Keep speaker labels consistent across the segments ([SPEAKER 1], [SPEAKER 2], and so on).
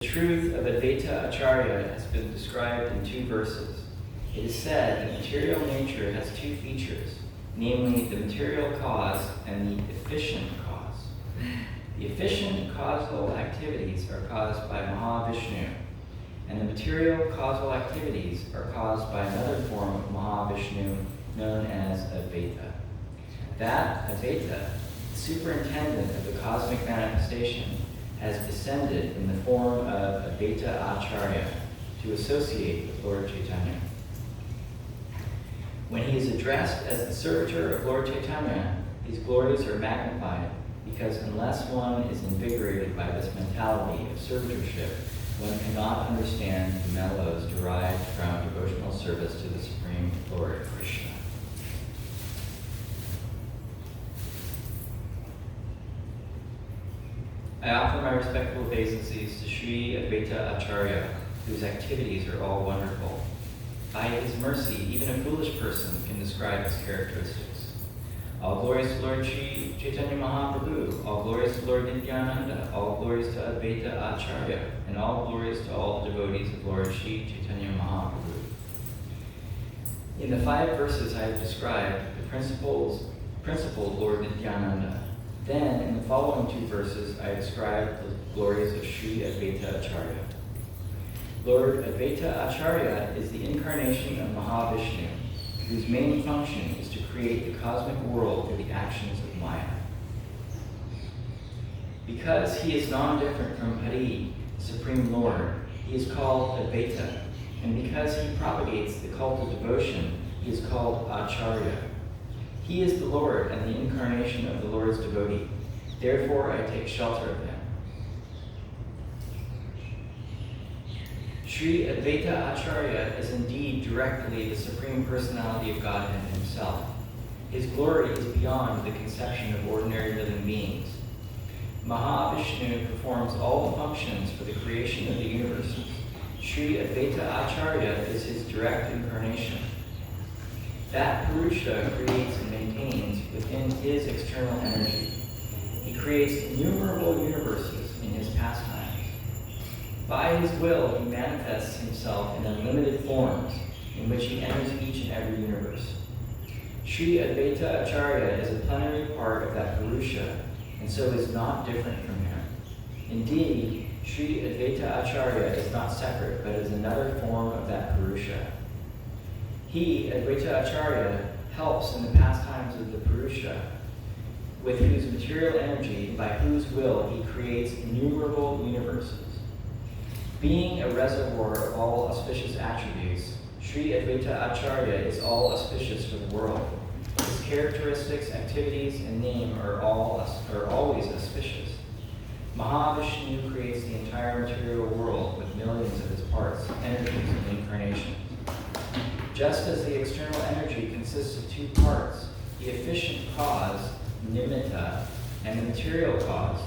[SPEAKER 1] The truth of Advaita Acharya has been described in 2 verses. It is said that material nature has 2 features, namely the material cause and the efficient cause. The efficient causal activities are caused by Mahavishnu, and the material causal activities are caused by another form of Mahavishnu known as Advaita. That Advaita, superintendent of the cosmic manifestation, has descended in the form of Advaita Acharya to associate with Lord Chaitanya. When he is addressed as the servitor of Lord Chaitanya, these glories are magnified because unless one is invigorated by this mentality of servitorship, one cannot understand the mellows derived from devotional service to the Supreme Lord Krishna. I offer my respectful obeisances to Sri Advaita Acharya, whose activities are all wonderful. By his mercy, even a foolish person can describe his characteristics. All glories to Lord Sri Chaitanya Mahaprabhu, all glories to Lord Nityananda, all glories to Advaita Acharya, and all glories to all the devotees of Lord Sri Chaitanya Mahaprabhu. In the 5 verses I have described the principle of Lord Nityananda. Then, in the following 2 verses, I describe the glories of Sri Advaita Acharya. Lord Advaita Acharya is the incarnation of Mahavishnu, whose main function is to create the cosmic world through the actions of Maya. Because he is non-different from Hari, the Supreme Lord, he is called Advaita, and because he propagates the cult of devotion, he is called Acharya. He is the Lord and the incarnation of the Lord's devotee. Therefore, I take shelter of him. Sri Advaita Acharya is indeed directly the Supreme Personality of Godhead himself. His glory is beyond the conception of ordinary living beings. Mahavishnu performs all the functions for the creation of the universes. Sri Advaita Acharya is his direct incarnation. That Purusha creates and maintains within his external energy. He creates innumerable universes in his pastimes. By his will, he manifests himself in unlimited forms in which he enters each and every universe. Sri Advaita Acharya is a plenary part of that Purusha, and so is not different from him. Indeed, Sri Advaita Acharya is not separate, but is another form of that Purusha. He, Advaita Acharya, helps in the pastimes of the Purusha, with whose material energy, by whose will he creates innumerable universes. Being a reservoir of all auspicious attributes, Sri Advaita Acharya is all auspicious for the world. His characteristics, activities, and name are always auspicious. Mahavishnu creates the entire material world with millions of its parts, energies, and incarnations. Just as the external energy consists of 2 parts, the efficient cause, nimitta, and the material cause,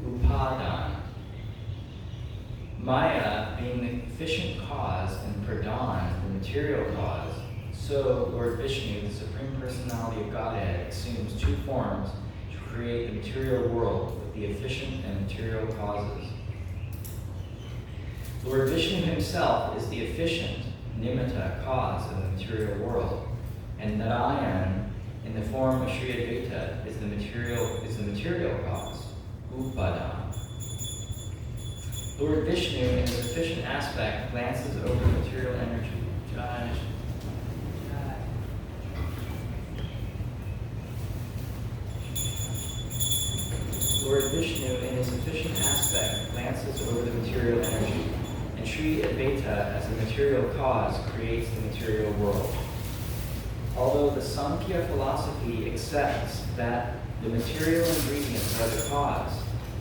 [SPEAKER 1] upadana. Maya being the efficient cause and pradhan, the material cause, so Lord Vishnu, the Supreme Personality of Godhead, assumes 2 forms to create the material world with the efficient and material causes. Lord Vishnu himself is the efficient nimitta cause of the material world, and Narayan, in the form of Sri Advaita, is the material cause, upadana. Lord Vishnu, in his efficient aspect, glances over material energy. Lord Vishnu, in his efficient aspect, glances over the material energy, and Sri Advaita, as the material cause, creates the material world. Although the Samkhya philosophy accepts that the material ingredients are the cause,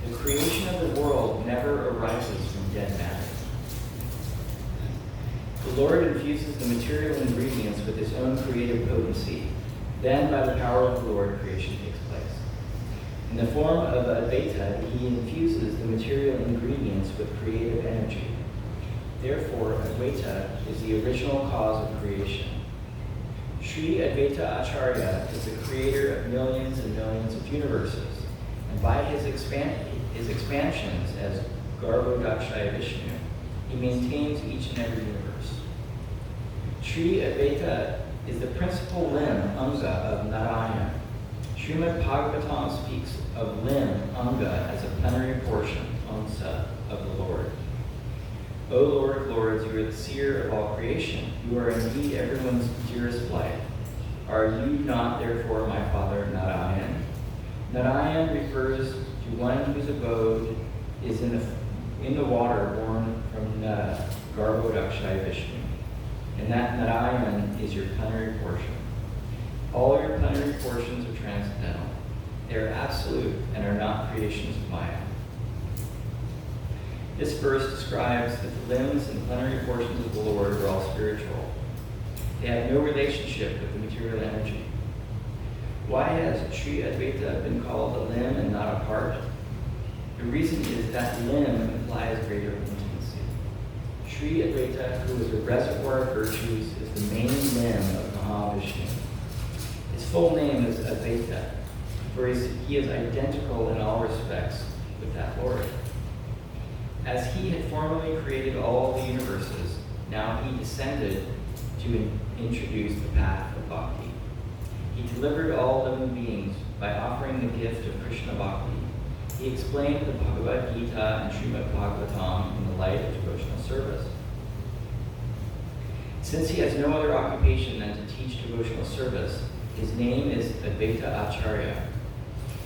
[SPEAKER 1] the creation of the world never arises from dead matter. The Lord infuses the material ingredients with his own creative potency. Then, by the power of the Lord, creation takes place. In the form of Advaita, he infuses the material ingredients with creative energy. Therefore, Advaita is the original cause of creation. Sri Advaita Acharya is the creator of millions and millions of universes, and by his expansions as Garbhodakshaya Vishnu. He maintains each and every universe. Sri Advaita is the principal limb, Anga, of Narayana. Srimad Bhagavatam speaks of limb, Anga, as a plenary portion, Amsa, of the Lord. O Lord of Lords, you are the seer of all creation. You are indeed everyone's dearest life. Are you not, therefore, my father, Narayan? Narayan refers to one whose abode is in the water born from Garbhodakshaya Vishnu. And that Narayan is your plenary portion. All your plenary portions are transcendental. They are absolute and are not creations of Maya. This verse describes that the limbs and plenary portions of the Lord are all spiritual. They have no relationship with the material energy. Why has Sri Advaita been called a limb and not a part? The reason is that limb implies greater intimacy. Sri Advaita, who is a reservoir of virtues, is the main limb of Mahavishnu. His full name is Advaita, for he is identical in all respects with that Lord. As he had formerly created all the universes, now he descended to introduce the path of bhakti. He delivered all living beings by offering the gift of Krishna bhakti. He explained the Bhagavad Gita and Srimad Bhagavatam in the light of devotional service. Since he has no other occupation than to teach devotional service, his name is Advaita Acharya.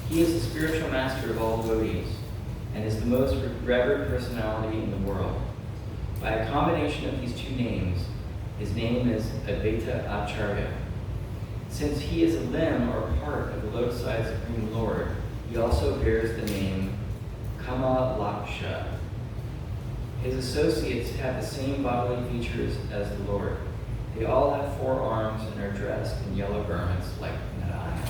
[SPEAKER 1] He is the spiritual master of all devotees and is the most revered personality in the world. By a combination of these two names, his name is Advaita Acharya. Since he is a limb or part of the lotus-eyed Supreme Lord, he also bears the name Kamalaksha. His associates have the same bodily features as the Lord. They all have 4 arms and are dressed in yellow garments like Narayana.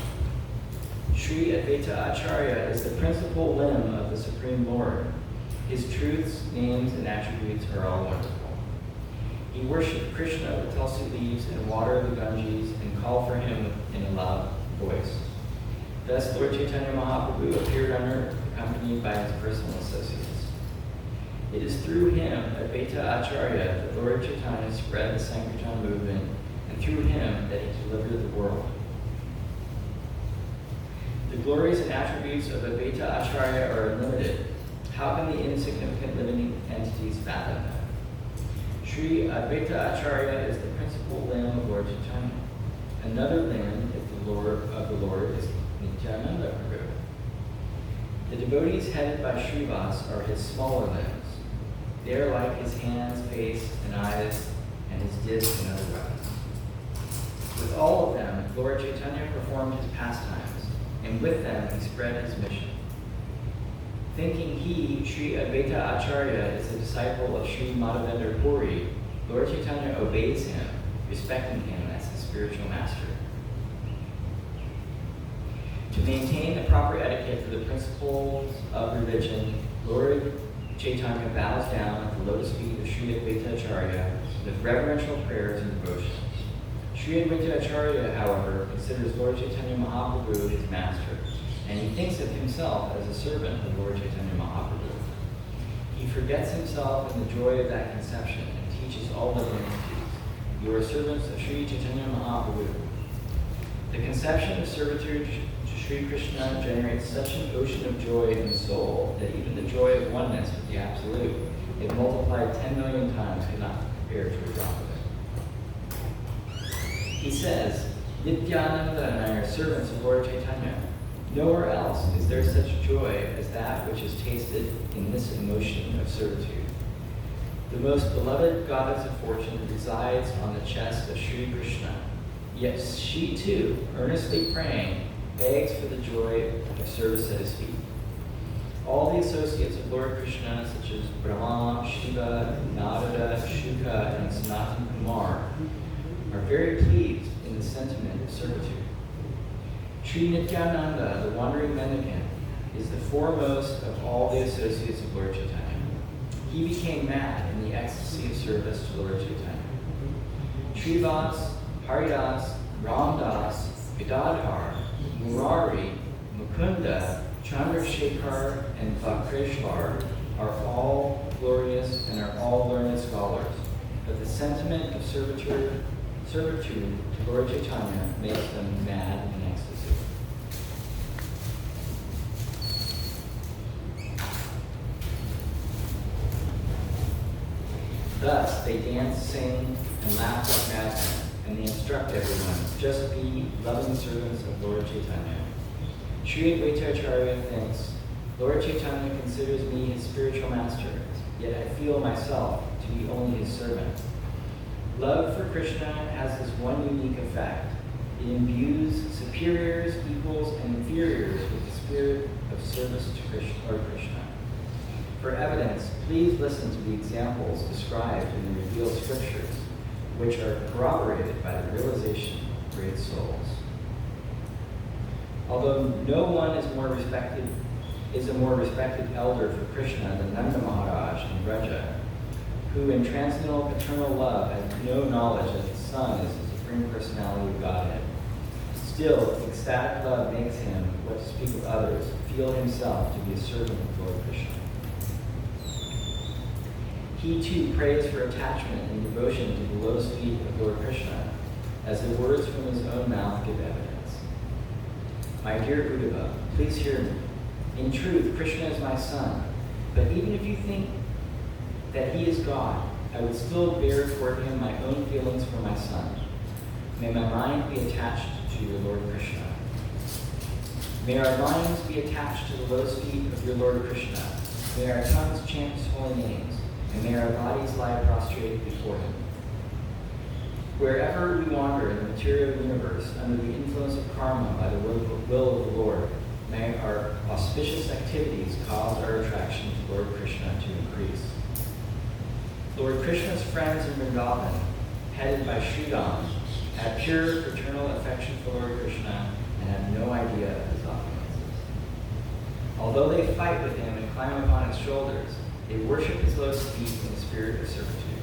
[SPEAKER 1] Sri Advaita Acharya is the principal limb of the Supreme Lord. His truths, names, and attributes are all wonderful. He worshipped Krishna with tulsi leaves and water the Ganges and called for him in a loud voice. Thus, Lord Chaitanya Mahaprabhu appeared on earth, accompanied by his personal associates. It is through him, Advaita Acharya, that Lord Chaitanya spread the Sankirtan movement, and through him that he delivered the world. The glories and attributes of Advaita Acharya are unlimited. How can the insignificant living entities fathom them? Sri Advaita Acharya is the principal limb of Lord Chaitanya. Another limb of the Lord is Nityananda Prabhu. The devotees headed by Srivas are his smaller limbs. They are like his hands, face, and eyes, and his disc and other weapons. With all of them, Lord Chaitanya performed his pastimes, and with them he spread his mission. Thinking he, Sri Advaita Acharya, is a disciple of Sri Madhavendra Puri, Lord Chaitanya obeys him, respecting him as his spiritual master. To maintain the proper etiquette for the principles of religion, Lord Chaitanya bows down at the lotus feet of Sri Advaita Acharya with reverential prayers and devotion. Sri Advaita Acharya, however, considers Lord Chaitanya Mahaprabhu his master, and he thinks of himself as a servant of Lord Chaitanya Mahaprabhu. He forgets himself in the joy of that conception and teaches all the entities, "You are servants of Sri Chaitanya Mahaprabhu." The conception of servitude to Sri Krishna generates such an ocean of joy in the soul that even the joy of oneness with the Absolute, if multiplied 10 million times, cannot compare to a drop of it. He says, "Nityananda and I are servants of Lord Chaitanya. Nowhere else is there such joy as that which is tasted in this emotion of servitude. The most beloved goddess of fortune resides on the chest of Sri Krishna, yet she too, earnestly praying, begs for the joy of service at his feet. All the associates of Lord Krishna, such as Brahma, Shiva, Narada, Shuka, and Sanatan Kumar, are very pleased in the sentiment of servitude. Sri Nityananda, the wandering mendicant, is the foremost of all the associates of Lord Chaitanya. He became mad in the ecstasy of service to Lord Chaitanya. Srivas, Haridas, Ramdas, Vidadhar, Murari, Mukunda, Chandrasekhar, and Vakreshwar are all glorious and are all learned scholars, but the sentiment of servitude to Lord Chaitanya makes them mad in ecstasy. Thus they dance, sing, and laugh like madmen, and they instruct everyone, just be loving servants of Lord Chaitanya. Sri Advaita Acharya thinks, Lord Chaitanya considers me his spiritual master, yet I feel myself to be only his servant. Love for Krishna has this one unique effect. It imbues superiors, equals, and inferiors with the spirit of service to Krishna, Lord Krishna. For evidence, please listen to the examples described in the revealed scriptures, which are corroborated by the realization of great souls. Although no one is a more respected elder for Krishna than Nanda Maharaj in Vraja, who in transcendental paternal love has no knowledge that his son is the Supreme Personality of Godhead. Still, ecstatic love makes him, what to speak of others, feel himself to be a servant of Lord Krishna. He too prays for attachment and devotion to the lotus feet of Lord Krishna, as the words from his own mouth give evidence. My dear Uddhava, please hear me. In truth, Krishna is my son, but even if you think that he is God, I would still bear toward him my own feelings for my son. May my mind be attached to your Lord Krishna. May our minds be attached to the lotus feet of your Lord Krishna. May our tongues chant his holy names, and may our bodies lie prostrate before him. Wherever we wander in the material universe under the influence of karma by the will of the Lord, may our auspicious activities cause our attraction to Lord Krishna to increase. Lord Krishna's friends in Vrindavan, headed by Sridham, have pure fraternal affection for Lord Krishna and have no idea of his offenses. Although they fight with him and climb upon his shoulders, they worship his lotus feet in the spirit of servitude.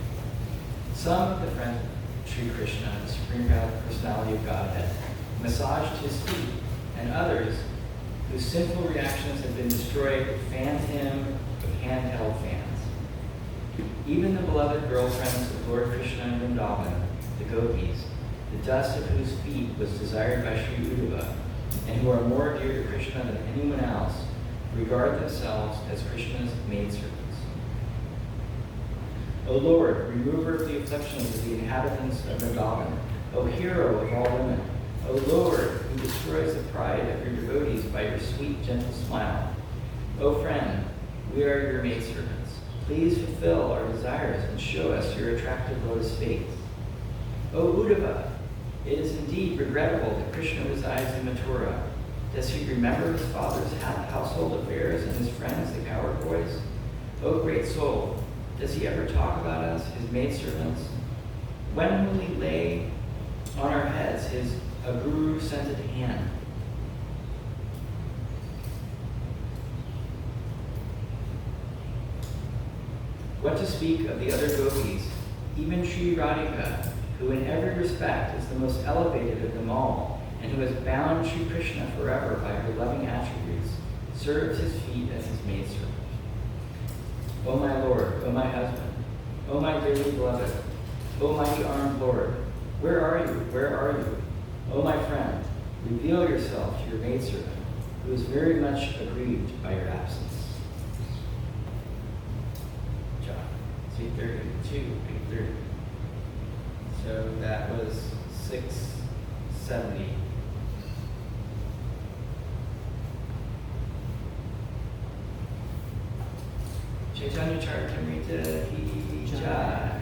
[SPEAKER 1] Some of the friends of Sri Krishna, the Supreme Personality of Godhead, massaged his feet, and others, whose sinful reactions have been destroyed, fanned him with handheld fans. Even the beloved girlfriends of Lord Krishna in Vrindavan, the gopis, the dust of whose feet was desired by Sri Uddhava, and who are more dear to Krishna than anyone else, regard themselves as Krishna's maidservants. O Lord, remover of the afflictions of the inhabitants of Vrindavan, O hero of all women, O Lord, who destroys the pride of your devotees by your sweet, gentle smile. O friend, we are your maidservants. Please fulfill our desires and show us your attractive lotus feet. O Uddhava, it is indeed regrettable that Krishna resides in Mathura. Does he remember his father's household affairs and his friends, the cowherd boys? O great soul, does he ever talk about us, his maidservants? When will he lay on our heads his guru-scented hand? What to speak of the other gopis, even Sri Radhika, who in every respect is the most elevated of them all, and who has bound Sri Krishna forever by her loving attributes, serves his feet as his maidservant. O my Lord, O my husband, O my dearly beloved, O mighty armed Lord, where are you? Where are you? O my friend, reveal yourself to your maidservant, who is very much aggrieved by your absence. 32, 830. So that was 670. Chaitanya Charitamrita ki jai.